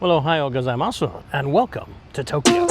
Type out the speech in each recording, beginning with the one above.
Well, ohayou gozaimasu, and welcome to Tokyo.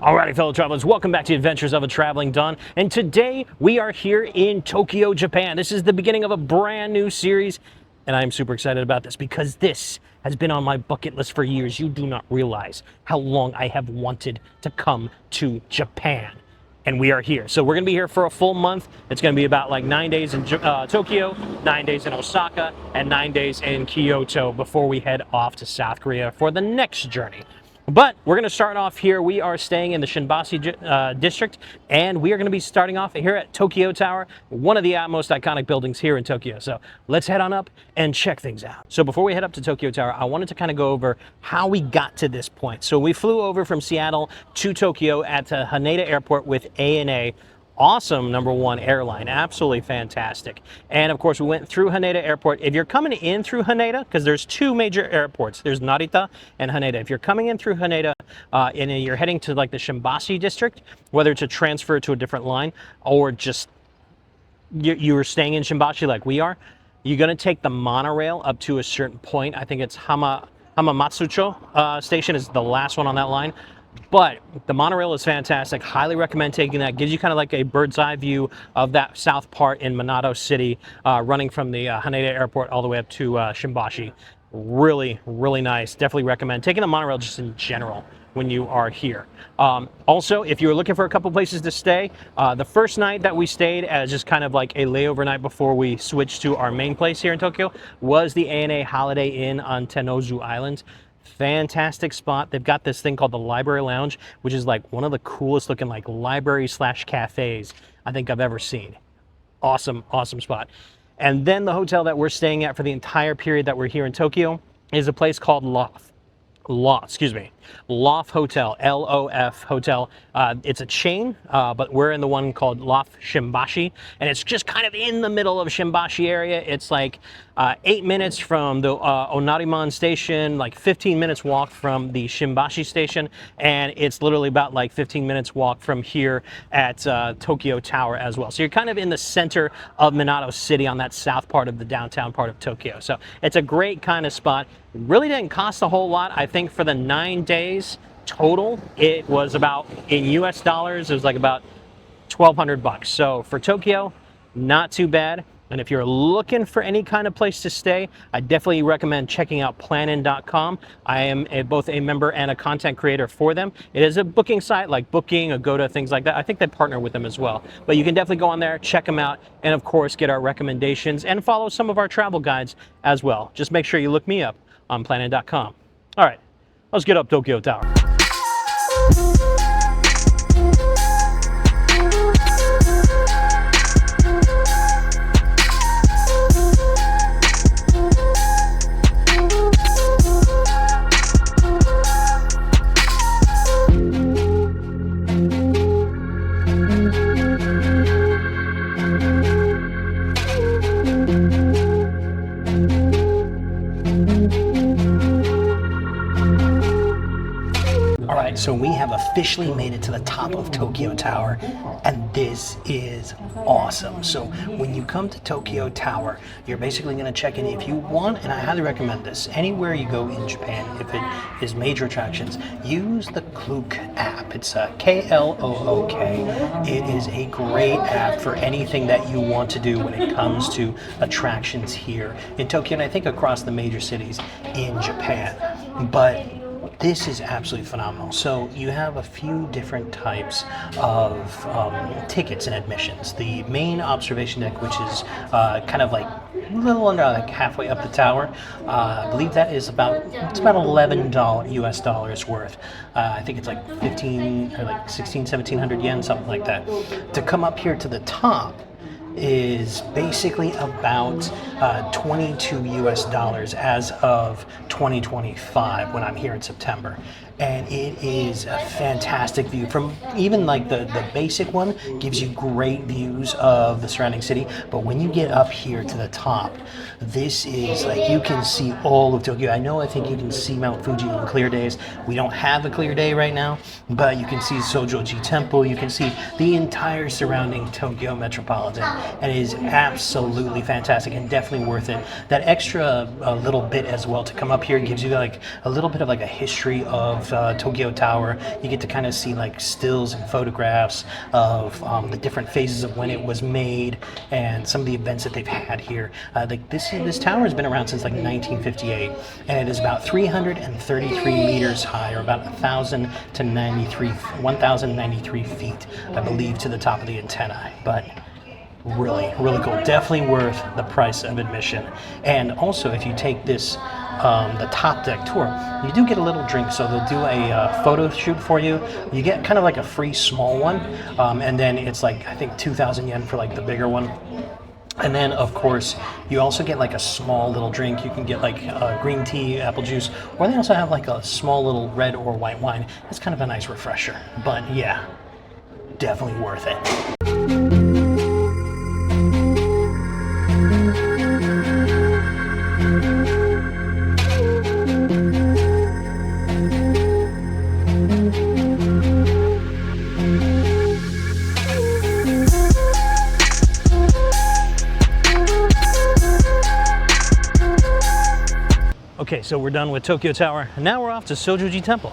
Alrighty, fellow travelers, welcome back to Adventures of a Traveling Don, and today we are here in Tokyo, Japan. This is the beginning of a brand new series, and I'm super excited about this because this has been on my bucket list for years. You do not realize how long I have wanted to come to Japan, and we are here. So we're going to be here for a full month. It's going to be about like 9 days in Tokyo, 9 days in Osaka, and 9 days in Kyoto before we head off to South Korea for the next journey. But we're going to start off here. We are staying in the Shibashi district, and we are going to be starting off here at Tokyo Tower, one of the most iconic buildings here in Tokyo. So let's head on up and check things out. So before we head up to Tokyo Tower, I wanted to kind of go over how we got to this point. So we flew over from Seattle to Tokyo at Haneda Airport with ANA. Awesome #1 airline, absolutely fantastic. And of course we went through Haneda Airport. If you're coming in through Haneda, because there's two major airports, there's Narita and Haneda. If you're coming in through Haneda and you're heading to like the Shibashi district, whether to transfer to a different line or just you're staying in Shibashi like we are, you're going to take the monorail up to a certain point. I think it's Hamamatsucho station is the last one on that line. But the monorail is fantastic. Highly recommend taking that. Gives you kind of like a bird's eye view of that south part in Minato City, running from the Haneda Airport all the way up to Shibashi. Really, really nice. Definitely recommend taking the monorail just in general when you are here. Also, if you were looking for a couple places to stay, the first night that we stayed as just kind of like a layover night before we switched to our main place here in Tokyo was the ANA Holiday Inn on Tennozu Island. Fantastic spot. They've got this thing called the Library Lounge, which is like one of the coolest looking like library slash cafes I think I've ever seen. Awesome, awesome spot. And then the hotel that we're staying at for the entire period that we're here in Tokyo is a place called Loft Hotel, L-O-F Hotel. It's a chain, but we're in the one called Loft Shimbashi, and it's just kind of in the middle of Shimbashi area. It's like 8 minutes from the Onariman station, like 15 minutes walk from the Shimbashi station, and it's literally about like 15 minutes walk from here at Tokyo Tower as well. So you're kind of in the center of Minato City on that south part of the downtown part of Tokyo. So it's a great kind of spot. Really didn't cost a whole lot. I think for the 9 days total, it was about, in US dollars, it was like about 1,200 bucks. So for Tokyo, not too bad. And if you're looking for any kind of place to stay, I definitely recommend checking out planin.com. I am both a member and a content creator for them. It is a booking site like Booking, Agoda, things like that. I think they partner with them as well. But you can definitely go on there, check them out, and of course get our recommendations and follow some of our travel guides as well. Just make sure you look me up on planin.com. All right, let's get up Tokyo Tower. So we have officially made it to the top of Tokyo Tower, and this is awesome. So when you come to Tokyo Tower, you're basically going to check in if you want, and I highly recommend this, anywhere you go in Japan, if it is major attractions, use the Klook app. It's K-L-O-O-K. It is a great app for anything that you want to do when it comes to attractions here in Tokyo, and I think across the major cities in Japan. But this is absolutely phenomenal. So you have a few different types of tickets and admissions. The main observation deck, which is kind of like a little under like halfway up the tower, I believe that is about $11 US dollars worth. I think it's like 15 or like 1700 yen, something like that. To come up here to the top is basically about 22 US dollars as of 2025 when I'm here in September. and it is a fantastic view. From even like the basic one gives you great views of the surrounding city, but when you get up here to the top, this is like you can see all of Tokyo. I think you can see Mount Fuji on clear days. We don't have a clear day right now, but you can see Zojo-ji Temple, you can see the entire surrounding Tokyo metropolitan, and it is absolutely fantastic and definitely worth it. That extra little bit as well to come up here gives you like a little bit of like a history of Tokyo Tower. You get to kind of see like stills and photographs of the different phases of when it was made and some of the events that they've had here. Like this tower has been around since like 1958, and it is about 333 meters high, or about 1,093 feet, I believe, to the top of the antenna. But really, really cool. Definitely worth the price of admission. And also, if you take this the top deck tour, you do get a little drink. So they'll do a photo shoot for you. You get kind of like a free small one, and then it's like I think 2,000 yen for like the bigger one. And then, of course, you also get like a small little drink. You can get like green tea, apple juice, or they also have like a small little red or white wine. It's kind of a nice refresher. But yeah, definitely worth it. Okay, so we're done with Tokyo Tower, and now we're off to Zojo-ji Temple.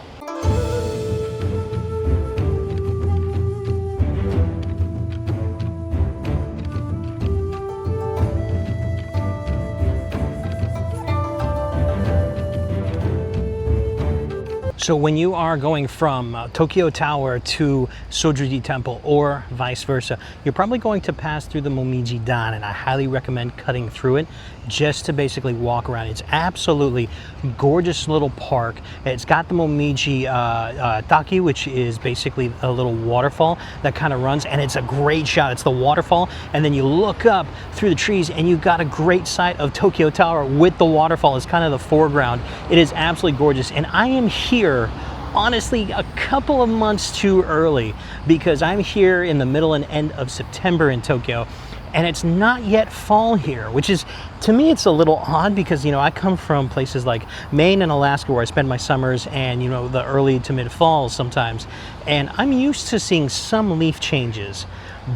So when you are going from Tokyo Tower to Zojo-ji Temple or vice versa, you're probably going to pass through the Momiji-dani, and I highly recommend cutting through it just to basically walk around. It's absolutely gorgeous little park. It's got the Momiji-dani, which is basically a little waterfall that kind of runs, and it's a great shot. It's the waterfall, and then you look up through the trees and you've got a great sight of Tokyo Tower with the waterfall as kind of the foreground. It is absolutely gorgeous, and I am here honestly a couple of months too early because I'm here in the middle and end of September in Tokyo, and it's not yet fall here, which is, to me, it's a little odd because, you know, I come from places like Maine and Alaska where I spend my summers and, you know, the early to mid falls sometimes, and I'm used to seeing some leaf changes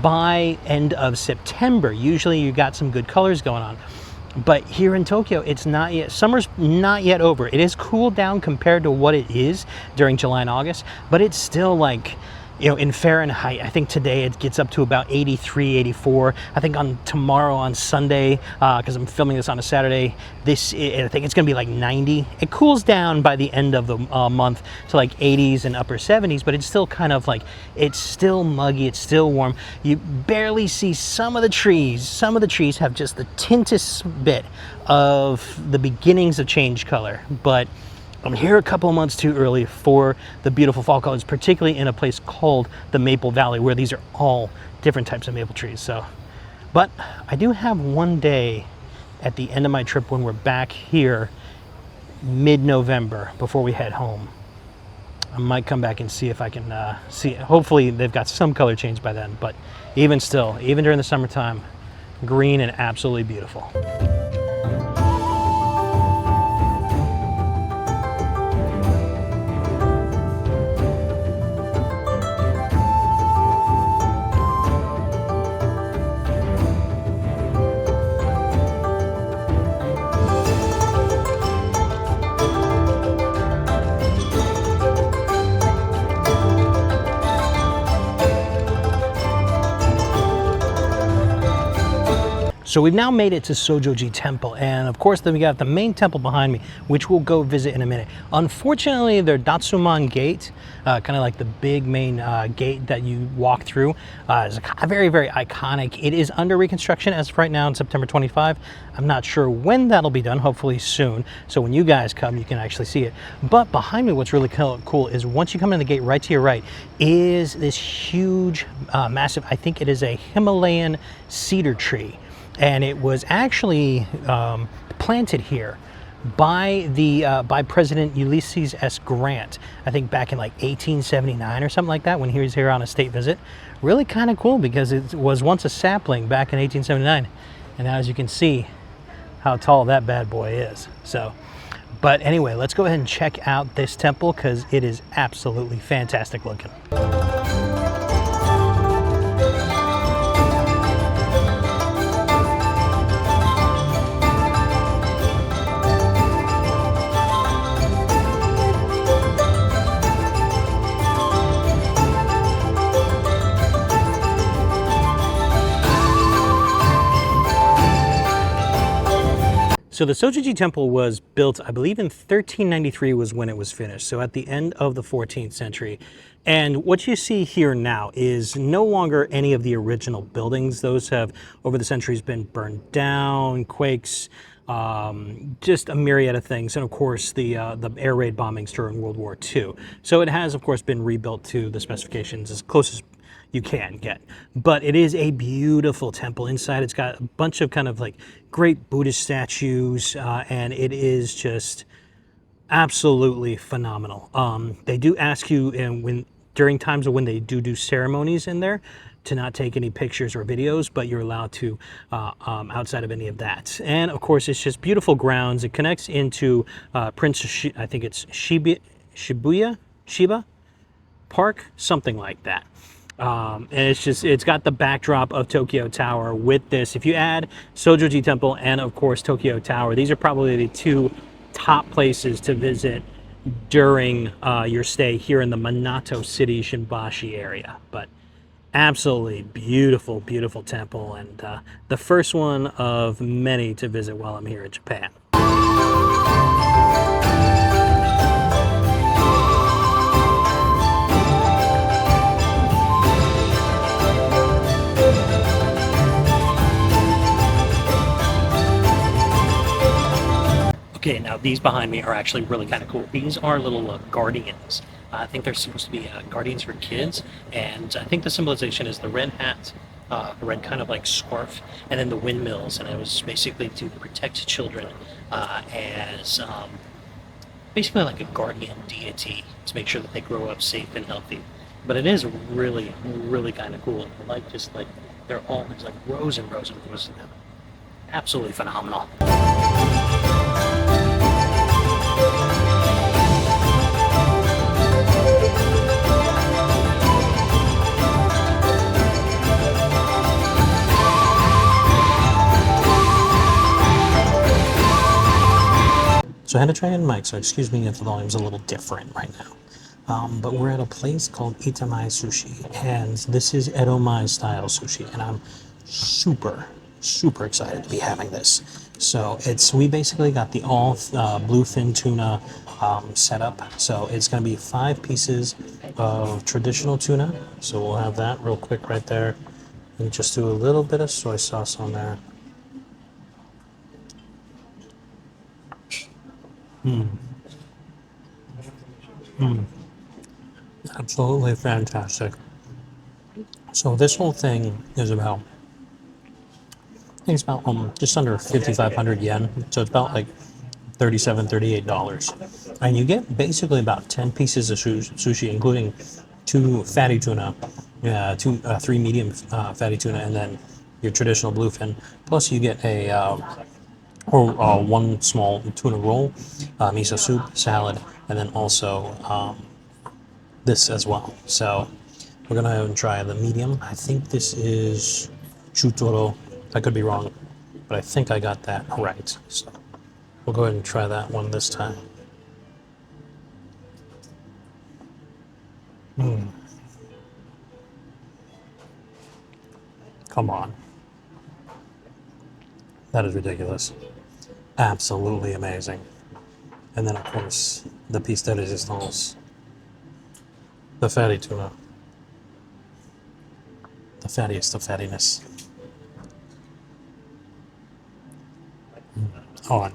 by end of September. Usually you got some good colors going on. But here in Tokyo, it's not yet, summer's not yet over. It is cooled down compared to what it is during July and August, but it's still like, you know, in Fahrenheit, I think today it gets up to about 83, 84. I think on tomorrow, on Sunday, because I'm filming this on a Saturday, I think it's gonna be like 90. It cools down by the end of the month to like 80s and upper 70s, but it's still kind of like, it's still muggy, it's still warm. You barely see some of the trees. Some of the trees have just the tintest bit of the beginnings of change color, but I'm here a couple of months too early for the beautiful fall colors, particularly in a place called the Maple Valley, where these are all different types of maple trees. So, but I do have one day at the end of my trip when we're back here mid-November before we head home. I might come back and see if I can see. Hopefully they've got some color change by then, but even still, even during the summertime, green and absolutely beautiful. So we've now made it to Zojo-ji Temple, and of course then we got the main temple behind me, which we'll go visit in a minute. Unfortunately, their Datsuman gate, kind of like the big main gate that you walk through, is very, very iconic. It is under reconstruction as of right now in September 25. I'm not sure when that'll be done, hopefully soon. So when you guys come, you can actually see it. But behind me, what's really cool is once you come in the gate, right to your right is this huge, massive, I think it is a Himalayan cedar tree. And it was actually planted here by President Ulysses S. Grant, I think back in like 1879 or something like that, when he was here on a state visit. Really kind of cool because it was once a sapling back in 1879, and now as you can see how tall that bad boy is. So, but anyway, let's go ahead and check out this temple because it is absolutely fantastic looking. So the Zojo-ji Temple was built, I believe in 1393 was when it was finished, so at the end of the 14th century. And what you see here now is no longer any of the original buildings. Those have, over the centuries, been burned down, quakes, just a myriad of things, and of course the air raid bombings during World War II. So it has, of course, been rebuilt to the specifications as close as you can get. But it is a beautiful temple inside. It's got a bunch of kind of like great Buddhist statues, and it is just absolutely phenomenal. They do ask you during times of when they do ceremonies in there to not take any pictures or videos, but you're allowed to outside of any of that. And of course, it's just beautiful grounds. It connects into I think it's Shiba Park, something like that. And it's got the backdrop of Tokyo Tower with this. If you add Zojo-ji Temple and of course Tokyo Tower, these are probably the two top places to visit during your stay here in the Minato City Shimbashi area. But absolutely beautiful, beautiful temple, and the first one of many to visit while I'm here in Japan. Okay, now these behind me are actually really kind of cool. These are little guardians. I think they're supposed to be guardians for kids, and I think the symbolization is the red hat, the red kind of like scarf, and then the windmills, and it was basically to protect children as basically like a guardian deity to make sure that they grow up safe and healthy. But it is really, really kind of cool. Like just like they're all there's like rows and rows and rows of them. Absolutely phenomenal. So I had to try in mic, so excuse me if the volume's a little different right now. But we're at a place called Itamai Sushi, and this is Edomai style sushi, and I'm super excited to be having this. So we basically got the all bluefin tuna setup. So it's going to be 5 pieces of traditional tuna. So we'll have that real quick right there, and just do a little bit of soy sauce on there. Absolutely fantastic. So this whole thing is about, I think it's about just under 5,500 yen. So it's about like $37, $38. And you get basically about 10 pieces of sushi, including 2 fatty tuna, 3 medium fatty tuna, and then your traditional bluefin. Plus you get or 1 small tuna roll, miso soup, salad, and then also this as well. So we're gonna have and try the medium. I think this is chutoro. I could be wrong, but I think I got that right. So we'll go ahead and try that one this time. Come on. That is ridiculous. Absolutely amazing. And then of course, the piece de resistance, the fatty tuna. The fattiest of fattiness. Oh, and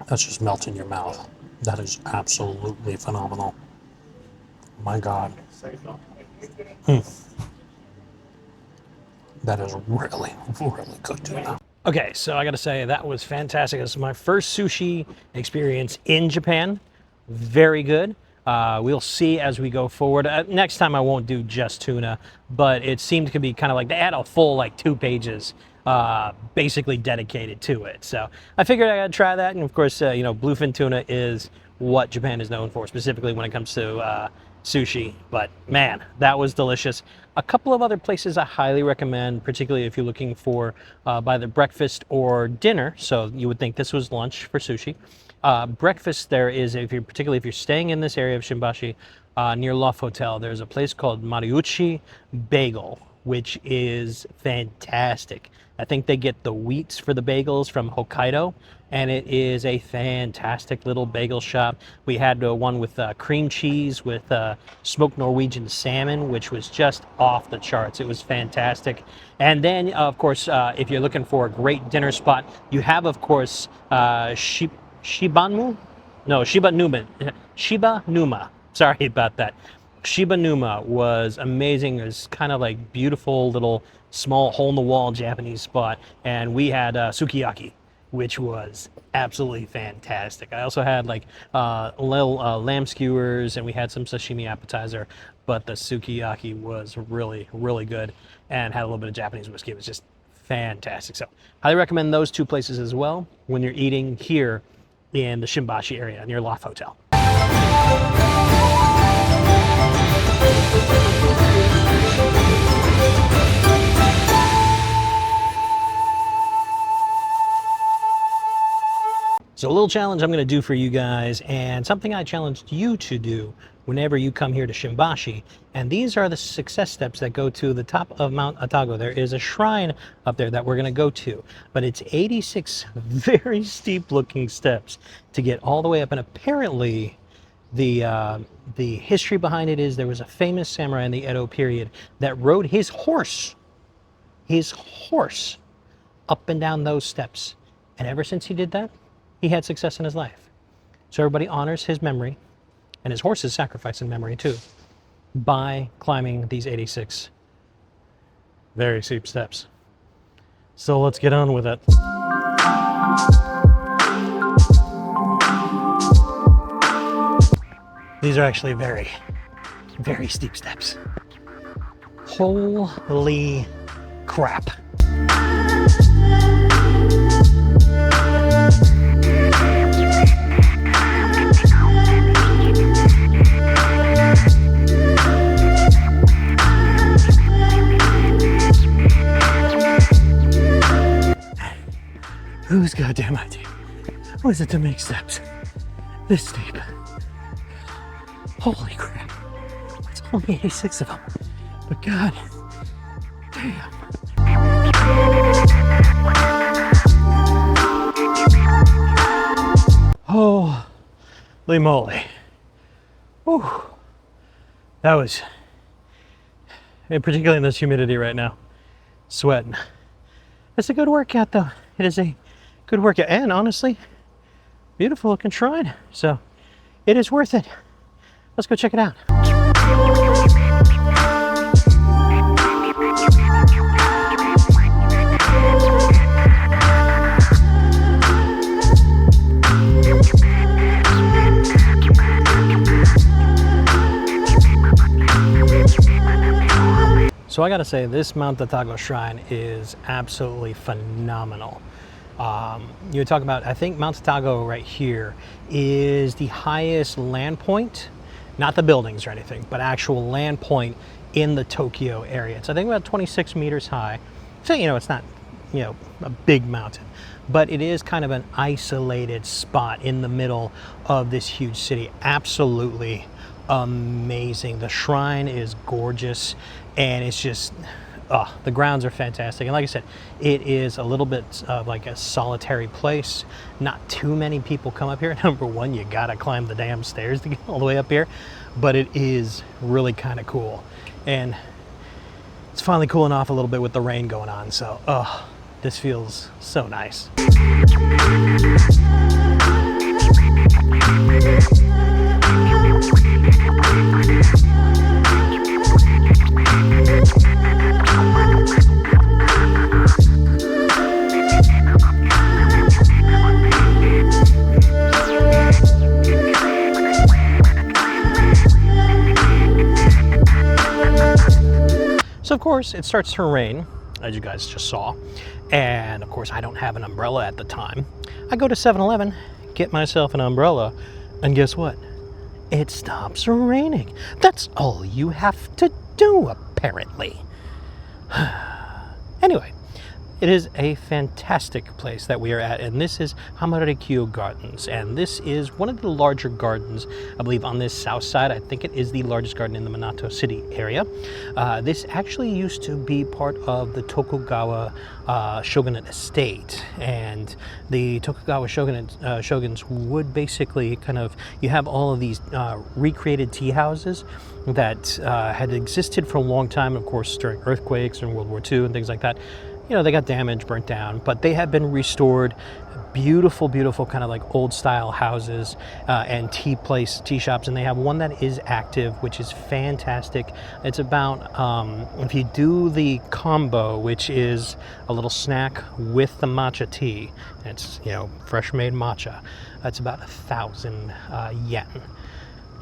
that's just melt in your mouth. That is absolutely phenomenal. My God. That is really, really good tuna. Okay, so I gotta say that was fantastic. This is my first sushi experience in Japan. Very good. We'll see as we go forward. Next time I won't do just tuna, but it seemed to be kind of like they had a full like 2 pages basically dedicated to it. So I figured I gotta try that, and of course, you know, bluefin tuna is what Japan is known for, specifically when it comes to sushi. But man, that was delicious. A couple of other places I highly recommend, particularly if you're looking for either breakfast or dinner. So you would think this was lunch for sushi. Breakfast there is, particularly if you're staying in this area of Shimbashi, near Loft Hotel, there's a place called Mariuchi Bagel, which is fantastic. I think they get the wheats for the bagels from Hokkaido, and it is a fantastic little bagel shop. We had one with cream cheese with smoked Norwegian salmon, which was just off the charts. It was fantastic. And then, of course, if you're looking for a great dinner spot, you have, of course, Shiba Numa. Sorry about that. Shiba Numa was amazing. It was kind of like beautiful little small hole-in-the-wall Japanese spot. And we had sukiyaki, which was absolutely fantastic. I also had like little lamb skewers, and we had some sashimi appetizer. But the sukiyaki was really, really good and had a little bit of Japanese whiskey. It was just fantastic. So highly recommend those 2 places as well when you're eating here in the Shimbashi area near Loft Hotel. So a little challenge I'm going to do for you guys, and something I challenged you to do whenever you come here to Shimbashi. And these are the success steps that go to the top of Mt Atago. There is a shrine up there that we're going to go to, but it's 86 very steep looking steps to get all the way up. And apparently the history behind it is there was a famous samurai in the Edo period that rode his horse up and down those steps. And ever since he did that, he had success in his life. So everybody honors his memory, and his horse's sacrifice in memory too, by climbing these 86 very steep steps. So let's get on with it. These are actually very, very steep steps. Holy crap. Whose goddamn idea was it to make steps this steep? Holy crap. It's only 86 of them. But god damn. Holy moly. Whew. That was, particularly in this humidity right now, sweating. It's a good workout though. It is a good workout, and honestly, beautiful looking shrine. So it is worth it. Let's go check it out. So I gotta say, this Mt Atago shrine is absolutely phenomenal. You talk about, I think Mt Atago right here is the highest land point, not the buildings or anything, but actual land point in the Tokyo area. It's I think about 26 meters high. So, you know, it's not, you know, a big mountain, but it is kind of an isolated spot in the middle of this huge city. Absolutely amazing. The shrine is gorgeous, and it's just, the grounds are fantastic. And like I said, it is a little bit of like a solitary place. Not too many people come up here. Number one, you gotta climb the damn stairs to get all the way up here, but it is really kind of cool. And it's finally cooling off a little bit with the rain going on. So, this feels so nice. So of course it starts to rain, as you guys just saw, and of course I don't have an umbrella at the time. I go to 7-Eleven, get myself an umbrella, and guess what? It stops raining. That's all you have to do, apparently. Anyway, it is a fantastic place that we are at, and this is Hamarikyu Gardens, and this is one of the larger gardens, I believe, on this south side. I think it is the largest garden in the Minato City area. This actually used to be part of the Tokugawa shogunate estate, and the Tokugawa shoguns would basically kind of, you have all of these recreated tea houses that had existed for a long time, of course, during earthquakes and World War II and things like that. You know, they got damaged, burnt down, but they have been restored. Beautiful, beautiful kind of like old style houses and tea shops, and they have one that is active, which is fantastic. It's about, if you do the combo, which is a little snack with the matcha tea, it's, you know, fresh made matcha, that's about 1,000 yen.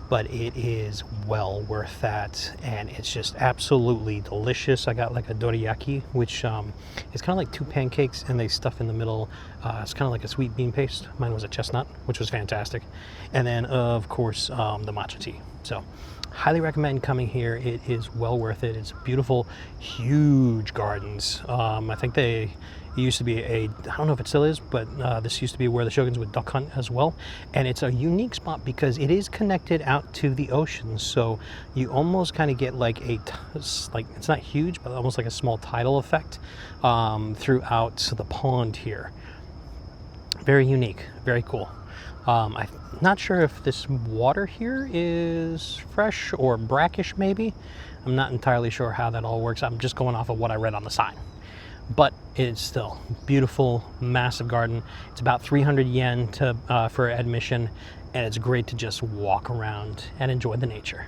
But it is well worth that, and it's just absolutely delicious. I got like a dorayaki, which is kind of like 2 pancakes, and they stuff in the middle. It's kind of like a sweet bean paste. Mine was a chestnut, which was fantastic. And then, of course, the matcha tea. So, highly recommend coming here. It is well worth it. It's beautiful, huge gardens. I think it used to be I don't know if it still is, but this used to be where the shoguns would duck hunt as well. And it's a unique spot because it is connected out to the ocean. So you almost kind of get like it's not huge, but almost like a small tidal effect throughout the pond here. Very unique, very cool. I'm not sure if this water here is fresh or brackish maybe. I'm not entirely sure how that all works. I'm just going off of what I read on the sign. But it's still beautiful, massive garden. It's about 300 yen for admission, and it's great to just walk around and enjoy the nature.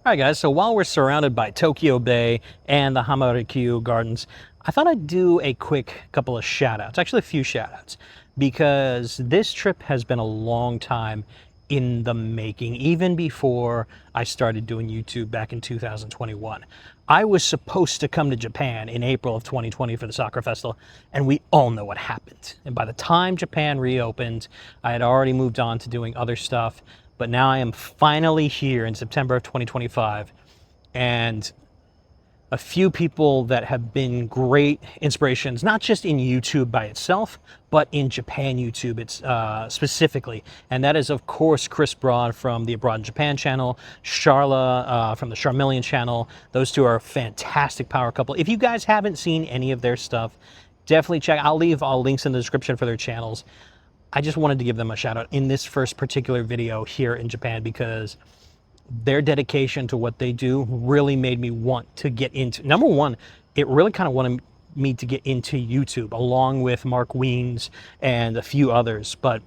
All right, guys, so while we're surrounded by Tokyo Bay and the Hamarikyu Gardens, I thought I'd do a quick couple of shout-outs, actually a few shout-outs, because this trip has been a long time in the making, even before I started doing YouTube back in 2021. I was supposed to come to Japan in April of 2020 for the Sakura Festival, and we all know what happened. And by the time Japan reopened, I had already moved on to doing other stuff, but now I am finally here in September of 2025, and a few people that have been great inspirations, not just in YouTube by itself, but in Japan YouTube specifically. And that is, of course, Chris Broad from the Abroad in Japan channel, Charla from the Charmeleon channel. Those two are a fantastic power couple. If you guys haven't seen any of their stuff, definitely check. I'll leave all links in the description for their channels. I just wanted to give them a shout out in this first particular video here in Japan, because their dedication to what they do really made me want to get into, number one, it really kind of wanted me to get into YouTube, along with Mark Wiens and a few others. But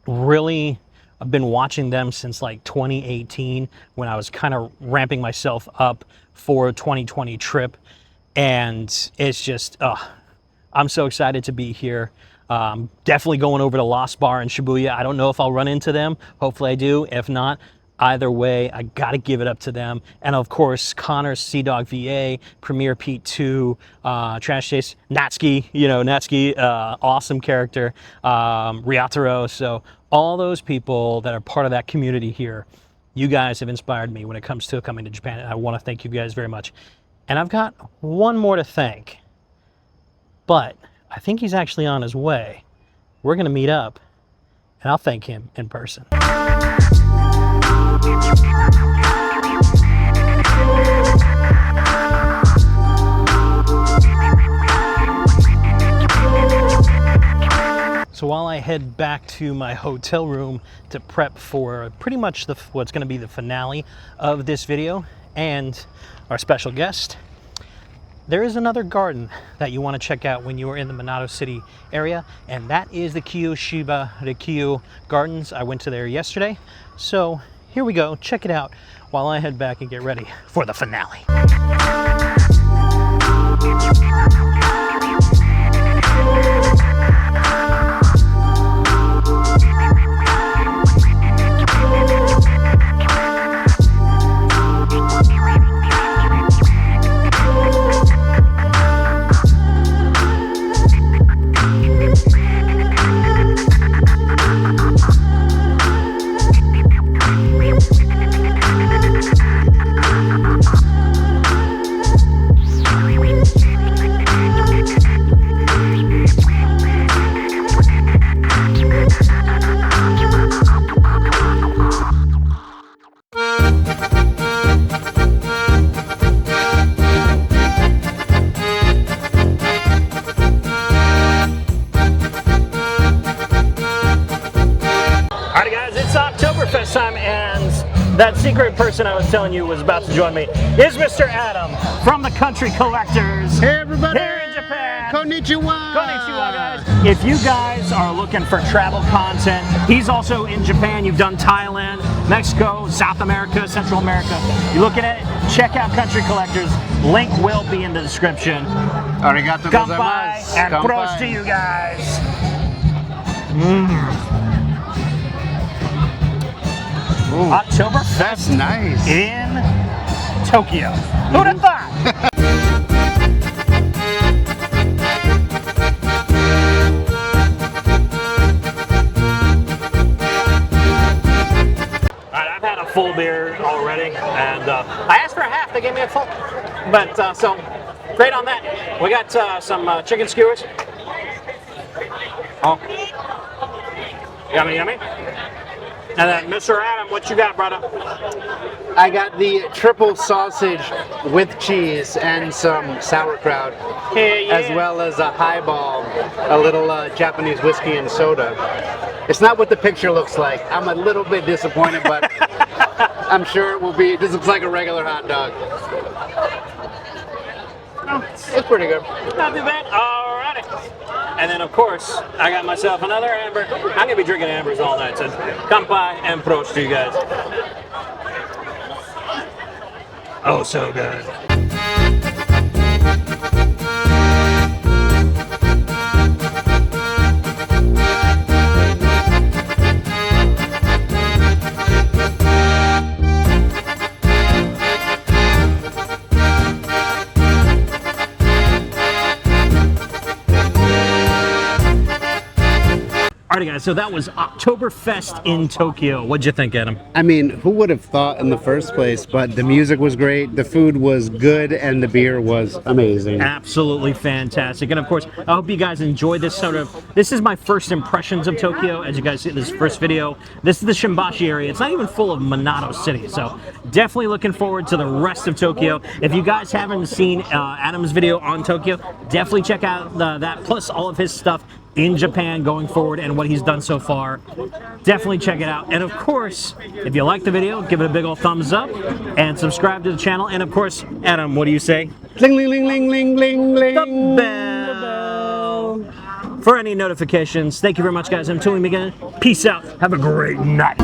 really, I've been watching them since like 2018, when I was kind of ramping myself up for a 2020 trip. And it's just, I'm so excited to be here. Definitely going over to Lost Bar in Shibuya. I don't know if I'll run into them. Hopefully I do. If not, either way, I got to give it up to them. And of course, Connor's Sea Dog VA, Premier Pete 2, Trash Chase, Natsuki, Natsuki, awesome character, Ryataro. So all those people that are part of that community here, you guys have inspired me when it comes to coming to Japan. And I want to thank you guys very much. And I've got one more to thank, but I think he's actually on his way. We're going to meet up, and I'll thank him in person. So while I head back to my hotel room to prep for pretty much what's going to be the finale of this video and our special guest, there is another garden that you want to check out when you are in the Minato City area, and that is the Shiba Gardens. I went to there yesterday, so here we go. Check it out while I head back and get ready for the finale. Alright guys, it's Oktoberfest time, and that secret person I was telling you was about to join me is Mr. Adam from the Country Collectors. Hey everybody! Here in Japan! Konnichiwa! Konnichiwa guys! If you guys are looking for travel content, he's also in Japan. You've done Thailand, Mexico, South America, Central America. You're looking at it, check out Country Collectors. Link will be in the description. Arigato Kanpai gozaimasu. and Kanpai. pros to you guys. Ooh, Oktoberfest that's nice. in Tokyo. Who'd have thought? I've had a full beer already, and I asked for a half. They gave me a full. But so great on that. We got some chicken skewers. Oh, yummy, yummy. And then, Mr. Adam, what you got, brother? I got the triple sausage with cheese and some sauerkraut, Hey, yeah. as well as a highball, a little Japanese whiskey and soda. It's not what the picture looks like. I'm a little bit disappointed, but I'm sure it will be. This looks like a regular hot dog. It's pretty good. Not too bad. Alrighty. And then, of course, I got myself another amber. I'm going to be drinking ambers all night, so kanpai and pros to you guys. Oh, so good. Alrighty guys, so that was Oktoberfest in Tokyo. What'd you think, Adam? I mean, who would have thought in the first place, but the music was great, the food was good, and the beer was amazing. Absolutely fantastic. And of course, I hope you guys enjoyed this this is my first impressions of Tokyo. As you guys see in this first video, this is the Shimbashi area. It's not even full of Minato City, so definitely looking forward to the rest of Tokyo. If you guys haven't seen Adam's video on Tokyo, definitely check out that, plus all of his stuff in Japan going forward and what he's done so far. Definitely check it out. And of course, if you like the video, give it a big old thumbs up and subscribe to the channel. And of course, Adam, what do you say? Ling ling ling ling ling ling ling. The bell. For any notifications. Thank you very much, guys. Until we meet again, peace out. Have a great night.